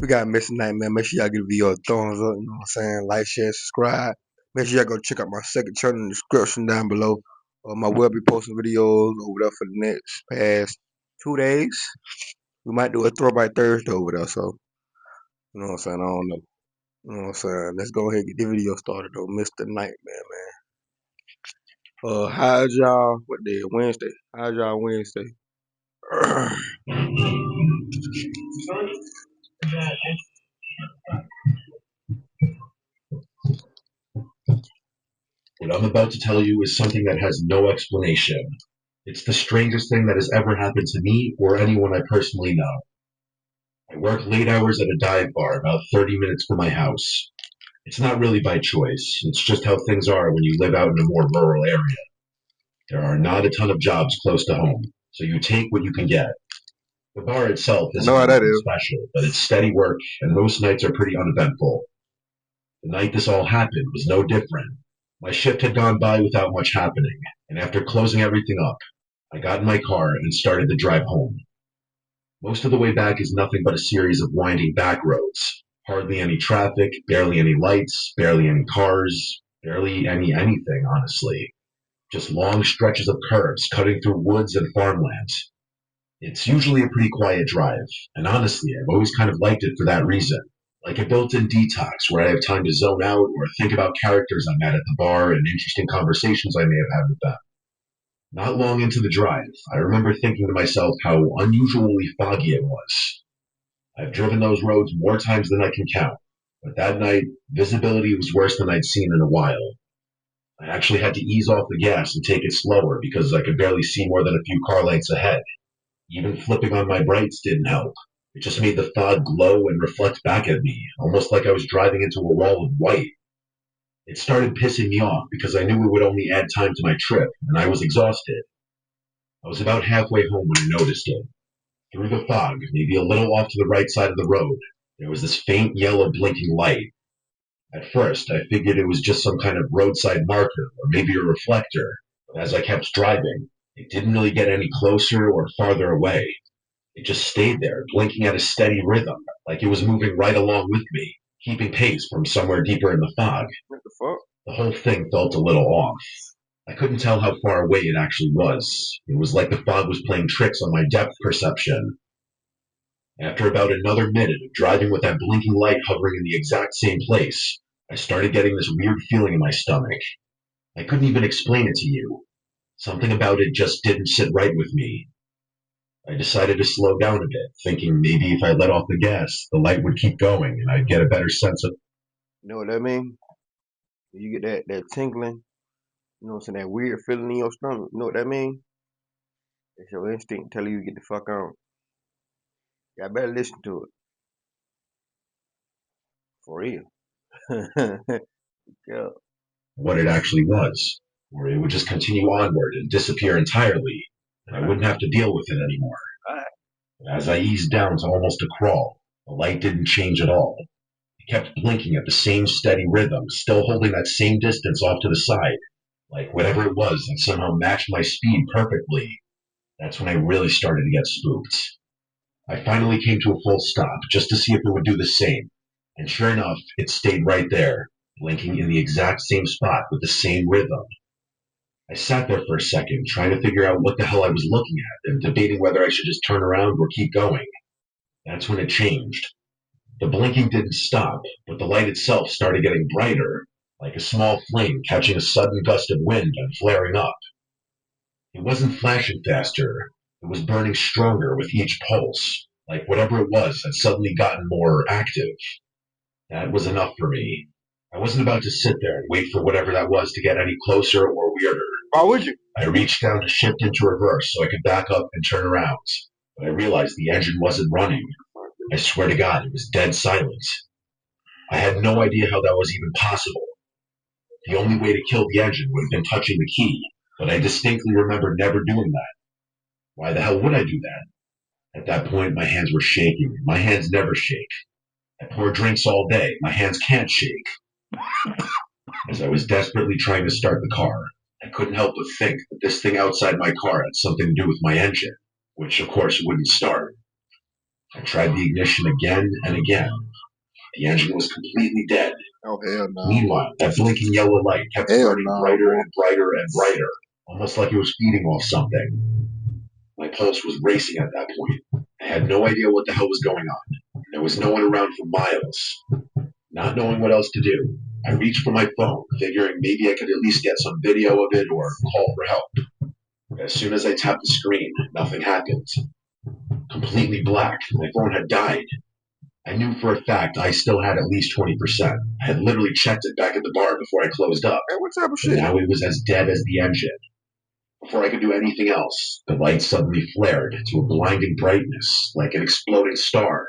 We got Missing Night, man. Make sure y'all give the video a thumbs up. You know what I'm saying? Like, share, subscribe. Make sure y'all go check out my second channel in the description down below. My will be posting videos over there for the next past 2 days. We might do a throwback Thursday over there, so you know what I'm saying? I don't know. You know what I'm saying? Let's go ahead and get the video started though. Mr. Nightmare, man. How's y'all? What day? Wednesday. How's y'all Wednesday? What I'm about to tell you is something that has no explanation. It's the strangest thing that has ever happened to me or anyone I personally know. I work late hours at a dive bar about 30 minutes from my house. It's not really by choice, it's just how things are when you live out in a more rural area. There are not a ton of jobs close to home, so you take what you can get. The bar itself I know isn't how that anything is. special, but it's steady work, and most nights are pretty uneventful. The night this all happened was no different. My shift had gone by without much happening, and after closing everything up, I got in my car and started the drive home. Most of the way back is nothing but a series of winding back roads. Hardly any traffic, barely any lights, barely any cars, barely anything, honestly. Just long stretches of curves cutting through woods and farmlands. It's usually a pretty quiet drive, and honestly, I've always kind of liked it for that reason. Like a built-in detox where I have time to zone out or think about characters I met at the bar and interesting conversations I may have had with them. Not long into the drive, I remember thinking to myself how unusually foggy it was. I've driven those roads more times than I can count, but that night, visibility was worse than I'd seen in a while. I actually had to ease off the gas and take it slower because I could barely see more than a few car lengths ahead. Even flipping on my brights didn't help. It just made the fog glow and reflect back at me, almost like I was driving into a wall of white. It started pissing me off because I knew it would only add time to my trip, and I was exhausted. I was about halfway home when I noticed it. Through the fog, maybe a little off to the right side of the road, there was this faint yellow blinking light. At first, I figured it was just some kind of roadside marker, or maybe a reflector, but as I kept driving, it didn't really get any closer or farther away. It just stayed there, blinking at a steady rhythm, like it was moving right along with me, keeping pace from somewhere deeper in the fog. What the fuck? The whole thing felt a little off. I couldn't tell how far away it actually was. It was like the fog was playing tricks on my depth perception. After about another minute of driving with that blinking light hovering in the exact same place, I started getting this weird feeling in my stomach. I couldn't even explain it to you. Something about it just didn't sit right with me. I decided to slow down a bit, thinking maybe if I let off the gas, the light would keep going and I'd get a better sense of. You know what that mean? You get that tingling, you know what I'm saying, that weird feeling in your stomach. You know what that mean? It's your instinct telling you to get the fuck on. Y'all better listen to it. For real. Yeah. What it actually was, or it would just continue onward and disappear entirely, and I wouldn't have to deal with it anymore. Alright. As I eased down to almost a crawl, the light didn't change at all. It kept blinking at the same steady rhythm, still holding that same distance off to the side, like whatever it was had somehow matched my speed perfectly. That's when I really started to get spooked. I finally came to a full stop just to see if it would do the same, and sure enough, it stayed right there, blinking in the exact same spot with the same rhythm. I sat there for a second, trying to figure out what the hell I was looking at and debating whether I should just turn around or keep going. That's when it changed. The blinking didn't stop, but the light itself started getting brighter, like a small flame catching a sudden gust of wind and flaring up. It wasn't flashing faster, it was burning stronger with each pulse, like whatever it was had suddenly gotten more active. That was enough for me. I wasn't about to sit there and wait for whatever that was to get any closer or weirder. Why would you? I reached down to shift into reverse so I could back up and turn around, but I realized the engine wasn't running. I swear to God, it was dead silent. I had no idea how that was even possible. The only way to kill the engine would have been touching the key, but I distinctly remember never doing that. Why the hell would I do that? At that point, my hands were shaking. My hands never shake. I pour drinks all day. My hands can't shake. As I was desperately trying to start the car, I couldn't help but think that this thing outside my car had something to do with my engine, which of course wouldn't start. I tried the ignition again and again. The engine was completely dead. Oh, hell no. Meanwhile, that blinking yellow light kept burning brighter and brighter and brighter, almost like it was feeding off something. My pulse was racing at that point. I had no idea what the hell was going on. There was no one around for miles. Not knowing what else to do, I reached for my phone, figuring maybe I could at least get some video of it or call for help. But as soon as I tapped the screen, nothing happened. Completely black. My phone had died. I knew for a fact I still had at least 20%. I had literally checked it back at the bar before I closed up. Hey, what type of But shit? now it was as dead as the engine. Before I could do anything else, the light suddenly flared to a blinding brightness, like an exploding star.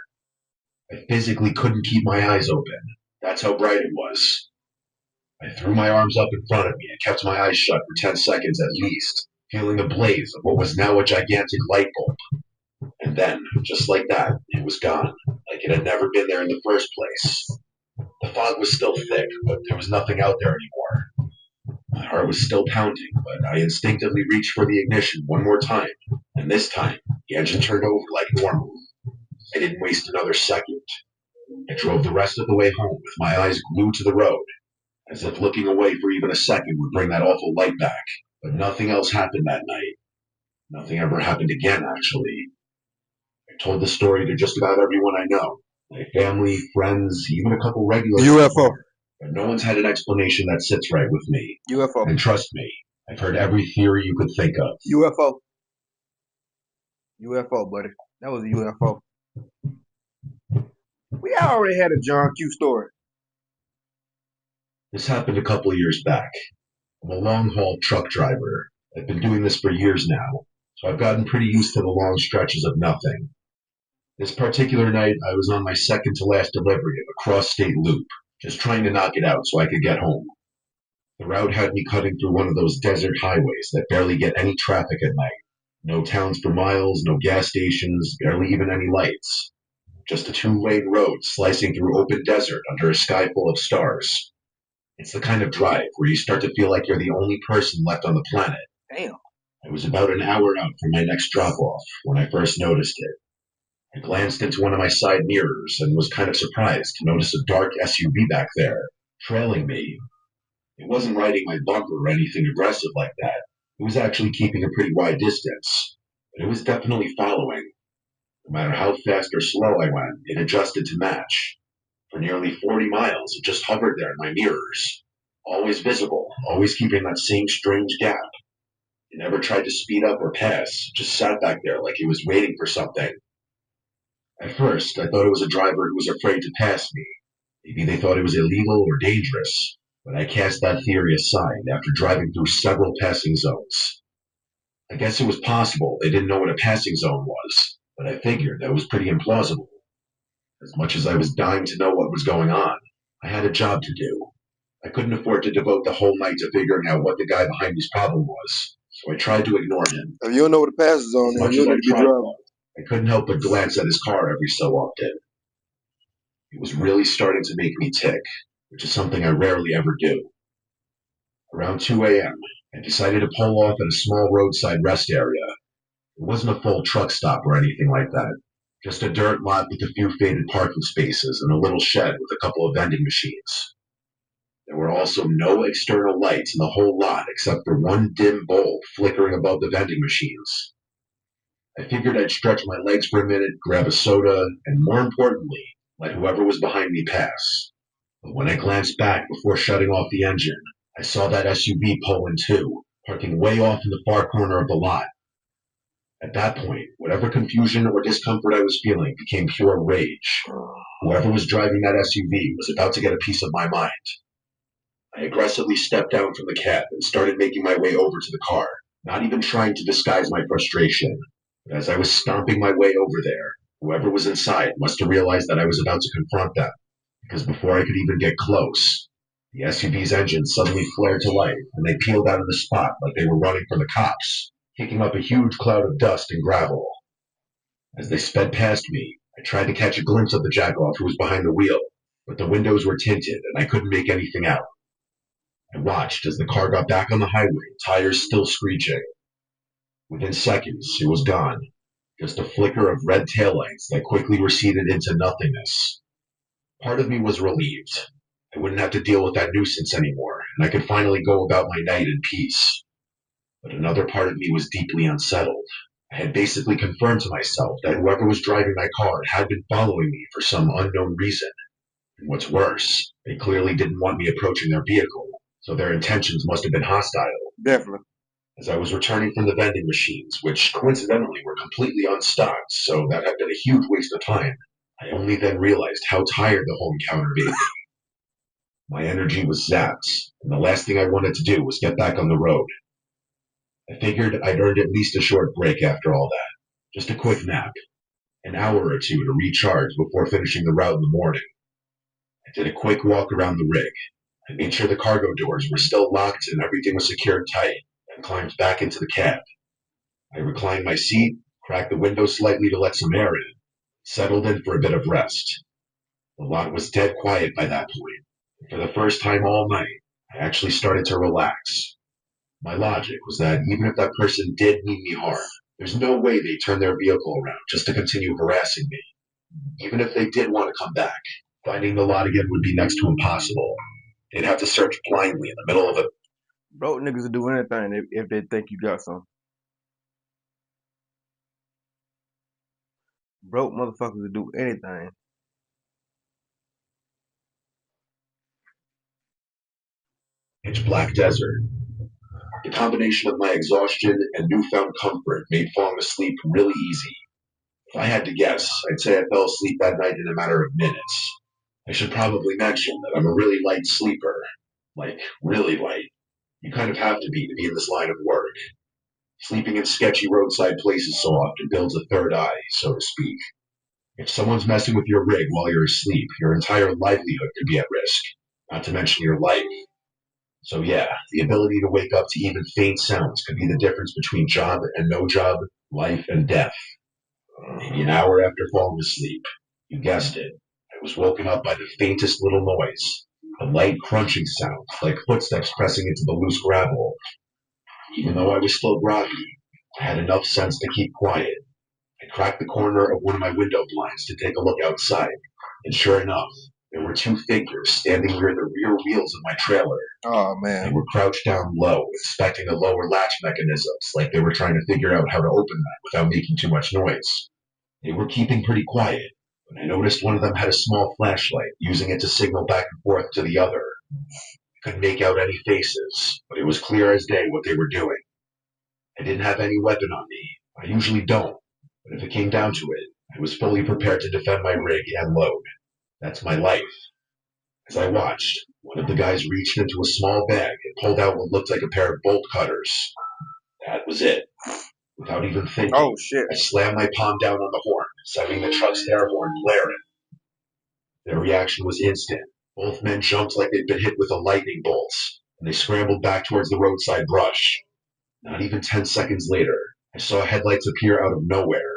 I physically couldn't keep my eyes open. That's how bright it was. I threw my arms up in front of me and kept my eyes shut for 10 seconds at least, feeling the blaze of what was now a gigantic light bulb. And then, just like that, it was gone, like it had never been there in the first place. The fog was still thick, but there was nothing out there anymore. My heart was still pounding, but I instinctively reached for the ignition one more time, and this time, the engine turned over like normal. I didn't waste another second. I drove the rest of the way home with my eyes glued to the road, as if looking away for even a second would bring that awful light back. But nothing else happened that night. Nothing ever happened again, actually. I told the story to just about everyone I know. My family, friends, even a couple regulars. UFO. But no one's had an explanation that sits right with me. UFO. And trust me, I've heard every theory you could think of. UFO. UFO, buddy. That was a UFO. We already had a John Q story. This happened a couple years back. I'm a long-haul truck driver. I've been doing this for years now, so I've gotten pretty used to the long stretches of nothing. This particular night, I was on my second to last delivery of a cross-state loop, just trying to knock it out so I could get home. The route had me cutting through one of those desert highways that barely get any traffic at night. No towns for miles, no gas stations, barely even any lights. Just a two-lane road slicing through open desert under a sky full of stars. It's the kind of drive where you start to feel like you're the only person left on the planet. Damn. I was about an hour out from my next drop-off when I first noticed it. I glanced into one of my side mirrors and was kind of surprised to notice a dark SUV back there, trailing me. It wasn't riding my bumper or anything aggressive like that. It was actually keeping a pretty wide distance. But it was definitely following. No matter how fast or slow I went, it adjusted to match. For nearly 40 miles, it just hovered there in my mirrors. Always visible, always keeping that same strange gap. It never tried to speed up or pass, just sat back there like it was waiting for something. At first, I thought it was a driver who was afraid to pass me. Maybe they thought it was illegal or dangerous, but I cast that theory aside after driving through several passing zones. I guess it was possible they didn't know what a passing zone was, but I figured that was pretty implausible. As much as I was dying to know what was going on, I had a job to do. I couldn't afford to devote the whole night to figuring out what the guy behind his problem was, so I tried to ignore him. If you don't know what the pass is on, As then much you as don't I need to be tried, driving. I couldn't help but glance at his car every so often. It was really starting to make me tick, which is something I rarely ever do. Around 2 a.m., I decided to pull off at a small roadside rest area. It wasn't a full truck stop or anything like that, just a dirt lot with a few faded parking spaces and a little shed with a couple of vending machines. There were also no external lights in the whole lot except for one dim bulb flickering above the vending machines. I figured I'd stretch my legs for a minute, grab a soda, and more importantly, let whoever was behind me pass. But when I glanced back before shutting off the engine, I saw that SUV pull in too, parking way off in the far corner of the lot. At that point, whatever confusion or discomfort I was feeling became pure rage. Whoever was driving that SUV was about to get a piece of my mind. I aggressively stepped down from the cab and started making my way over to the car, not even trying to disguise my frustration. But as I was stomping my way over there, whoever was inside must have realized that I was about to confront them, because before I could even get close, the SUV's engine suddenly flared to life and they peeled out of the spot like they were running from the cops, kicking up a huge cloud of dust and gravel. As they sped past me, I tried to catch a glimpse of the jackoff who was behind the wheel, but the windows were tinted and I couldn't make anything out. I watched as the car got back on the highway, tires still screeching. Within seconds, it was gone. just a flicker of red taillights that quickly receded into nothingness. Part of me was relieved. I wouldn't have to deal with that nuisance anymore, and I could finally go about my night in peace. But another part of me was deeply unsettled. I had basically confirmed to myself that whoever was driving my car had been following me for some unknown reason. And what's worse, they clearly didn't want me approaching their vehicle, so their intentions must have been hostile. Definitely. As I was returning from the vending machines, which coincidentally were completely unstocked, so that had been a huge waste of time, I only then realized how tired the whole encounter made me. My energy was zapped, and the last thing I wanted to do was get back on the road. I figured I'd earned at least a short break after all that. Just a quick nap, an hour or two to recharge before finishing the route in the morning. I did a quick walk around the rig. I made sure the cargo doors were still locked and everything was secured tight, and climbed back into the cab. I reclined my seat, cracked the window slightly to let some air in, settled in for a bit of rest. The lot was dead quiet by that point. For the first time all night, I actually started to relax. My logic was that even if that person did mean me harm, there's no way they'd turn their vehicle around just to continue harassing me. Even if they did want to come back, finding the lot again would be next to impossible. They'd have to search blindly in the middle of a... Broke niggas will do anything if they think you got something. Broke motherfuckers will do anything. pitch black desert. The combination of my exhaustion and newfound comfort made falling asleep really easy. If I had to guess, I'd say I fell asleep that night in a matter of minutes. I should probably mention that I'm a really light sleeper. Like, really light. You kind of have to be in this line of work. Sleeping in sketchy roadside places so often builds a third eye, so to speak. If someone's messing with your rig while you're asleep, your entire livelihood could be at risk, not to mention your life. So yeah, the ability to wake up to even faint sounds could be the difference between job and no job, life and death. Maybe an hour after falling asleep, you guessed it, I was woken up by the faintest little noise, a light crunching sound, like footsteps pressing into the loose gravel. Even though I was still groggy, I had enough sense to keep quiet. I cracked the corner of one of my window blinds to take a look outside, and sure enough, there were two figures standing near the rear wheels of my trailer. Oh They man. were crouched down low, inspecting the lower latch mechanisms, like they were trying to figure out how to open them without making too much noise. They were keeping pretty quiet, but I noticed one of them had a small flashlight, using it to signal back and forth to the other. I couldn't make out any faces, but it was clear as day what they were doing. I didn't have any weapon on me. I usually don't, but if it came down to it, I was fully prepared to defend my rig and load. That's my life. As I watched, one of the guys reached into a small bag and pulled out what looked like a pair of bolt cutters. That was it. Without even Oh thinking, shit. I slammed my palm down on the horn, sending the truck's air horn blaring. Their reaction was instant. Both men jumped like they'd been hit with a lightning bolt, and they scrambled back towards the roadside brush. Not even 10 seconds later, I saw headlights appear out of nowhere.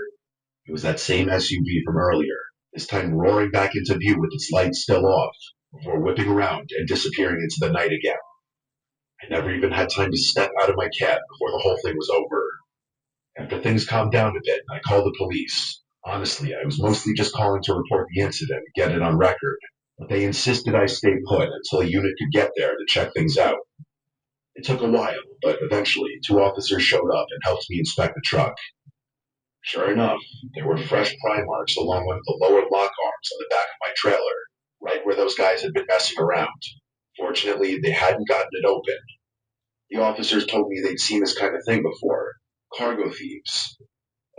It was that same SUV from earlier, this time roaring back into view with its lights still off, before whipping around and disappearing into the night again. I never even had time to step out of my cab before the whole thing was over. After things calmed down a bit, I called the police. Honestly, I was mostly just calling to report the incident and get it on record, but they insisted I stay put until a unit could get there to check things out. It took a while, but eventually two officers showed up and helped me inspect the truck. Sure enough, there were fresh pry marks along one of the lower lock arms on the back of my trailer, right where those guys had been messing around. Fortunately, they hadn't gotten it open. The officers told me they'd seen this kind of thing before. Cargo thieves.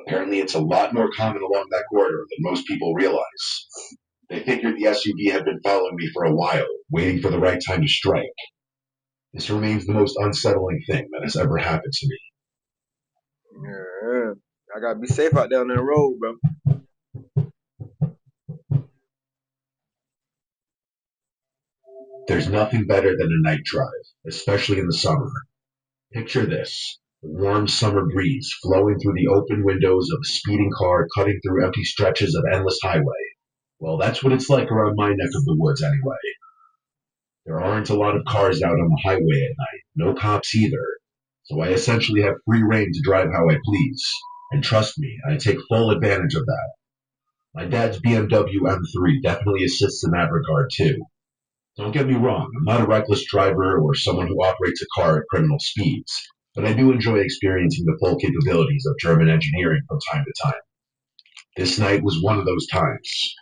Apparently, it's a lot more common along that corridor than most people realize. They figured the SUV had been following me for a while, waiting for the right time to strike. This remains the most unsettling thing that has ever happened to me. Yeah. I gotta be safe out there on that road, bro. There's nothing better than a night drive, especially in the summer. Picture this: the warm summer breeze flowing through the open windows of a speeding car cutting through empty stretches of endless highway. Well, that's what it's like around my neck of the woods anyway. There aren't a lot of cars out on the highway at night, no cops either, so I essentially have free reign to drive how I please. And trust me, I take full advantage of that. My dad's BMW M3 definitely assists in that regard too. Don't get me wrong, I'm not a reckless driver or someone who operates a car at criminal speeds, but I do enjoy experiencing the full capabilities of German engineering from time to time. This night was one of those times.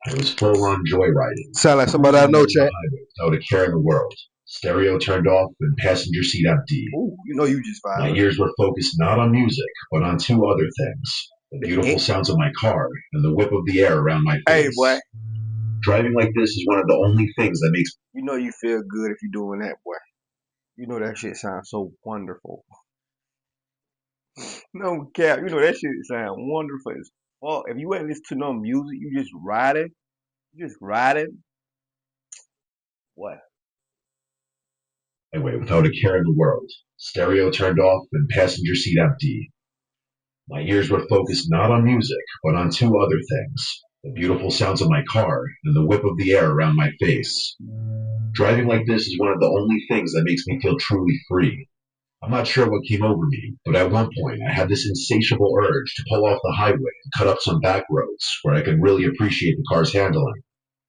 I was full on joyriding, Sound like somebody I cruising know, down the chat. highway without a care in the world. Stereo turned off and passenger seat empty. Ooh, you know you just My fired. ears were focused not on music, but on two other things: the beautiful sounds of my car and the whip of the air around my Hey, boy. face. Driving like this is one of the only things that makes You know you feel good if you're doing that, boy. You know that shit sounds so wonderful. No cap, you know that shit sound wonderful as fuck. If you ain't listen to no music, you just riding. You just riding. What? highway without a care in the world. Stereo turned off and passenger seat empty. My ears were focused not on music, but on two other things: the beautiful sounds of my car and the whip of the air around my face. Driving like this is one of the only things that makes me feel truly free. I'm not sure what came over me, but at one point I had this insatiable urge to pull off the highway and cut up some back roads where I could really appreciate the car's handling.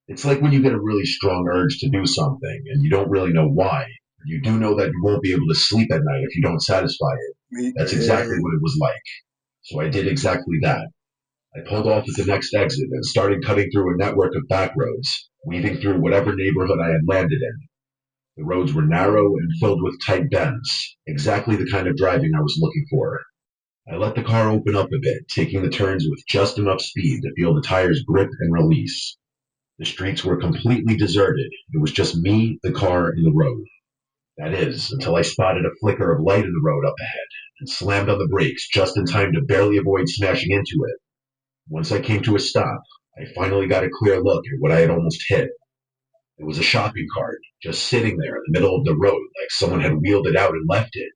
It's like when you get a really strong urge to do something and you don't really know why. You do know that you won't be able to sleep at night if you don't satisfy it. That's exactly what it was like. So I did exactly that. I pulled off at the next exit and started cutting through a network of back roads, weaving through whatever neighborhood I had landed in. The roads were narrow and filled with tight bends, exactly the kind of driving I was looking for. I let the car open up a bit, taking the turns with just enough speed to feel the tires grip and release. The streets were completely deserted. It was just me, the car, and the road. That is, until I spotted a flicker of light in the road up ahead and slammed on the brakes just in time to barely avoid smashing into it. Once I came to a stop, I finally got a clear look at what I had almost hit. It was a shopping cart, just sitting there in the middle of the road like someone had wheeled it out and left it.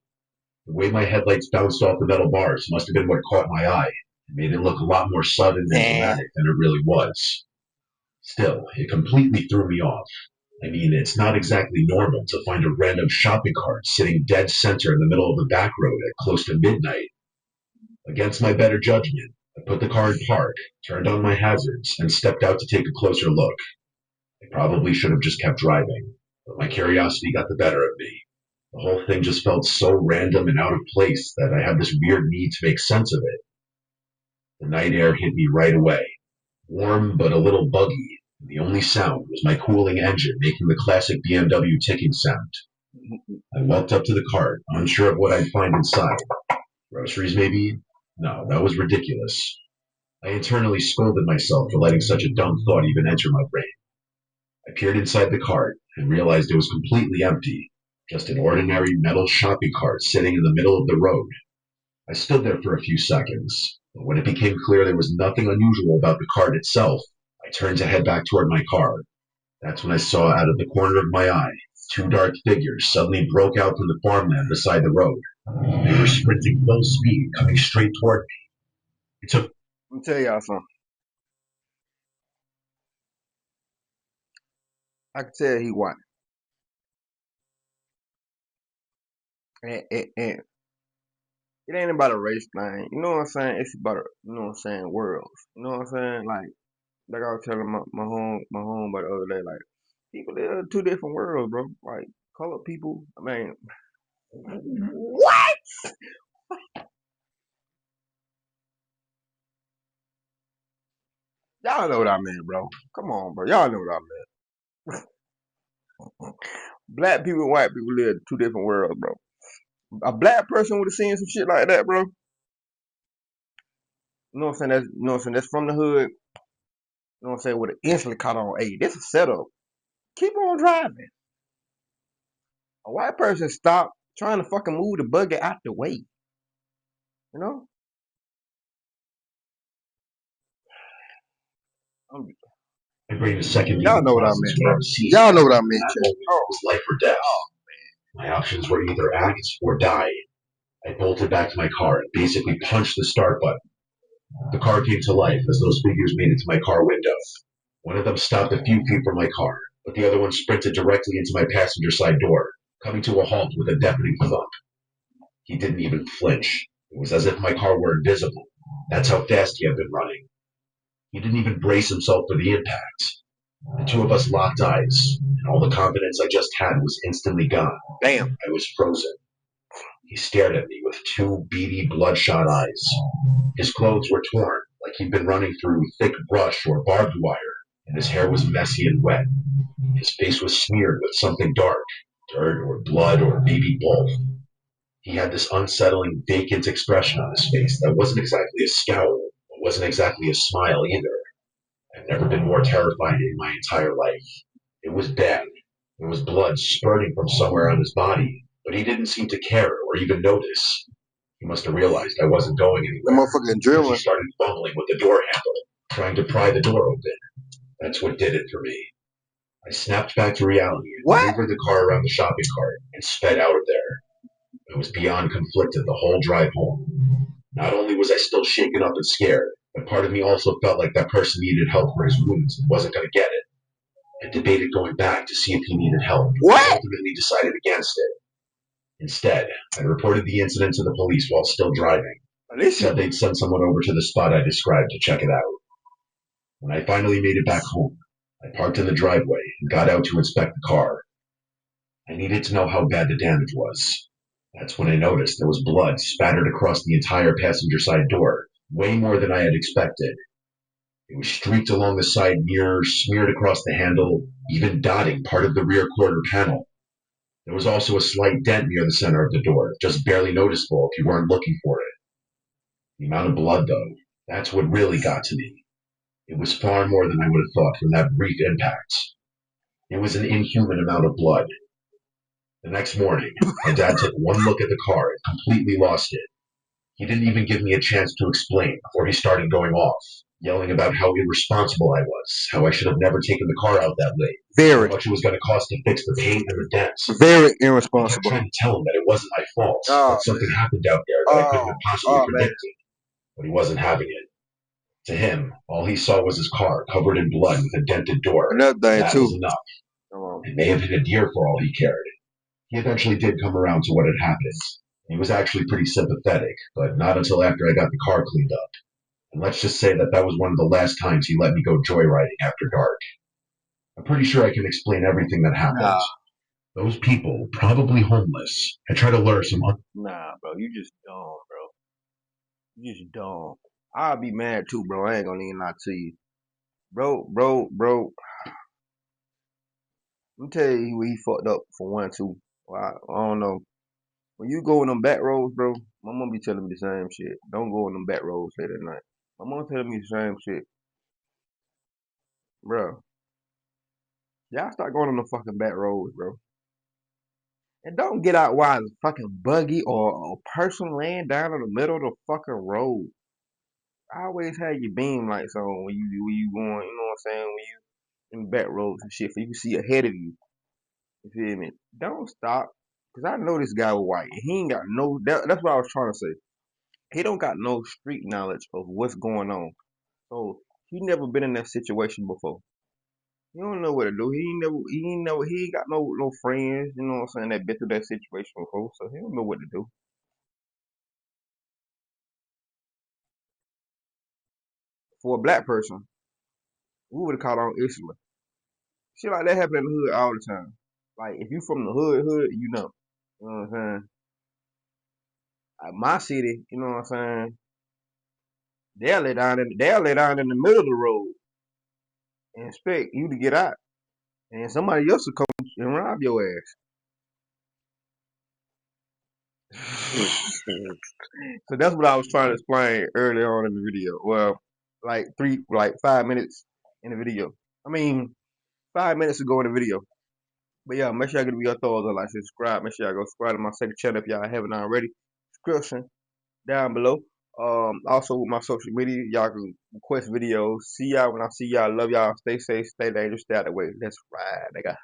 The way my headlights bounced off the metal bars must have been what caught my eye and made it look a lot more sudden and dramatic than it really was. Still, it completely threw me off. I mean, it's not exactly normal to find a random shopping cart sitting dead center in the middle of a back road at close to midnight. Against my better judgment, I put the car in park, turned on my hazards, and stepped out to take a closer look. I probably should have just kept driving, but my curiosity got the better of me. The whole thing just felt so random and out of place that I had this weird need to make sense of it. The night air hit me right away, warm but a little buggy. The only sound was my cooling engine making the classic BMW ticking sound. I walked up to the cart, unsure of what I'd find inside. Groceries, maybe? No, that was ridiculous. I internally scolded myself for letting such a dumb thought even enter my brain. I peered inside the cart and realized it was completely empty. Just an ordinary metal shopping cart sitting in the middle of the road. I stood there for a few seconds, but when it became clear there was nothing unusual about the cart itself, I turned to head back toward my car. That's when I saw out of the corner of my eye, two dark figures suddenly broke out from the farmland beside the road. They were sprinting full speed, coming straight toward me. It took Let me tell y'all something. I can tell he won. And it ain't about a race thing. You know what I'm saying? It's about you know what I'm saying, worlds. You know what I'm saying? Like I was telling my home by the other day, like people live in two different worlds, bro. Like colored people, I mean what? Y'all know what I meant, bro. Come on, bro. Y'all know what I meant. Black people and white people live in two different worlds, bro. A black person would have seen some shit like that, bro. You know what I'm saying? That's from the hood. You know what I'm saying? Would have instantly caught on, hey, this is a setup. Keep on driving. A white person stopped trying to fucking move the buggy out the way. You know? I'm, my brain a second y'all being know what I process meant, where I bro. was seized. Y'all know what I meant, That Chad. moment was life or death. My options were either act or die. I bolted back to my car and basically punched the start button. The car came to life as those figures made it to my car window. One of them stopped a few feet from my car, but the other one sprinted directly into my passenger side door, coming to a halt with a deafening thump. He didn't even flinch. It was as if my car were invisible, That's how fast he had been running. He didn't even brace himself for the impact. The two of us locked eyes, and all the confidence I just had was instantly gone. Damn. I was frozen. He stared at me with two beady, bloodshot eyes. His clothes were torn, like he'd been running through thick brush or barbed wire, and his hair was messy and wet. His face was smeared with something dark, dirt or blood or maybe both. He had this unsettling, vacant expression on his face that wasn't exactly a scowl, but wasn't exactly a smile either. I've never been more terrified in my entire life. It was bad. There was blood spurting from somewhere on his body, but he didn't seem to care or even notice. He must have realized I wasn't going The anywhere motherfucking because he driller. started fumbling with the door handle, trying to pry the door open. That's what did it for me. I snapped back to reality and What? maneuvered the car around the shopping cart and sped out of there. I was beyond conflicted the whole drive home. Not only was I still shaken up and scared, but part of me also felt like that person needed help for his wounds and wasn't going to get it. I debated going back to see if he needed help, but What? ultimately decided against it. Instead, I reported the incident to the police while still driving. They Listen. said they'd send someone over to the spot I described to check it out. When I finally made it back home, I parked in the driveway and got out to inspect the car. I needed to know how bad the damage was. That's when I noticed there was blood spattered across the entire passenger side door, way more than I had expected. It was streaked along the side mirror, smeared across the handle, even dotting part of the rear quarter panel. There was also a slight dent near the center of the door, just barely noticeable if you weren't looking for it. The amount of blood, though, that's what really got to me. It was far more than I would have thought from that brief impact. It was an inhuman amount of blood. The next morning, my dad took one look at the car and completely lost it. He didn't even give me a chance to explain before he started going off, yelling about how irresponsible I was, how I should have never taken the car out that late, how Very, much it was going to cost to fix the paint and the dents. very I kept irresponsible. trying to tell him that it wasn't my fault, Oh that something man. happened out there that I couldn't Oh, have possibly oh man. predicted, but he wasn't having it. To him, all he saw was his car covered in blood with a dented door, Another and thing that too. was enough. Come on. It may have hit a deer for all he cared. He eventually did come around to what had happened. He was actually pretty sympathetic, but not until after I got the car cleaned up. And let's just say that that was one of the last times he let me go joyriding after dark. I'm pretty sure I can explain everything that happened. Nah, Those people, probably homeless, had tried to lure some. nah, bro. You just dumb, bro. You just dumb. I'll be mad too, bro. I ain't gonna even lie to you, bro. Let me tell you where he fucked up for one too. Well, I don't know. When you go in them back roads, bro, my mom be telling me the same shit. Don't go in them back roads late at night. My mom telling me the same shit, bro. Y'all start going on the fucking back roads, bro. And don't get out while it's fucking buggy or a person laying down in the middle of the fucking road. Always have your beam lights on when you going, you know what I'm saying, when you in back roads and shit, so you can see ahead of you. You feel me? Don't stop. Cause I know this guy was white. He ain't got no that's what I was trying to say. He don't got no street knowledge of what's going on. So he never been in that situation before. He don't know what to do. He ain't got no friends, you know what I'm saying, that been through that situation before, so he don't know what to do. For a black person, we would have caught on instantly. Shit like that happen in the hood all the time. Like if you from the hood, you know. You know what I'm saying? Like my city, you know what I'm saying? They'll lay down in the middle of the road and expect you to get out. And somebody else will come and rob your ass. So that's what I was trying to explain early on in the video. Well, like 5 minutes in the video. I mean, 5 minutes ago in the video. But yeah, make sure y'all give me your thoughts on like subscribe. Make sure y'all go subscribe to my second channel if y'all haven't already. Description down below. Also with my social media, y'all can request videos. See y'all when I see y'all. Love y'all. Stay safe, stay dangerous, stay out of the way. Let's ride, nigga.